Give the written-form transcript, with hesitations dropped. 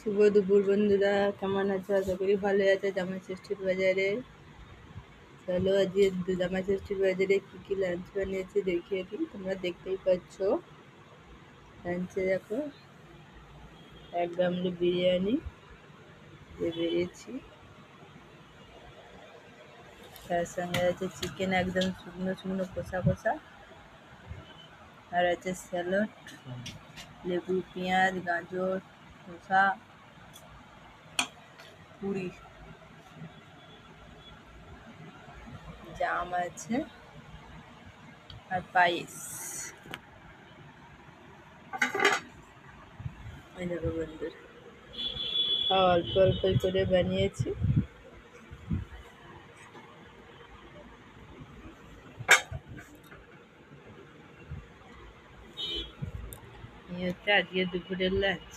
শুভ দুপুর বন্ধুরা, কেমন আছো? আশা করি ভালো আছে। জামাই ষষ্ঠীর বাজারে চলো, আজকে জামাই ষষ্ঠীর বাজারে কি কি লাঞ্চ বানিয়েছি দেখিয়ে দিই। তোমরা দেখতেই পাচ্ছ, লাঞ্চে দেখো 1 গামলা বিরিয়ানি দিয়ে বেরিয়েছি। তার সঙ্গে আছে চিকেন, একদম শুকনো শুকনো কষা কষা, আর আছে স্যালাড, লেবু, পেঁয়াজ, গাজর, শসা, পুরি, জাম আছে, আর পায়েস। ওই দেখো বন্ধুরা, অল্প অল্প করে বানিয়েছি। এই হচ্ছে আজকে দুপুরের লাঞ্চ।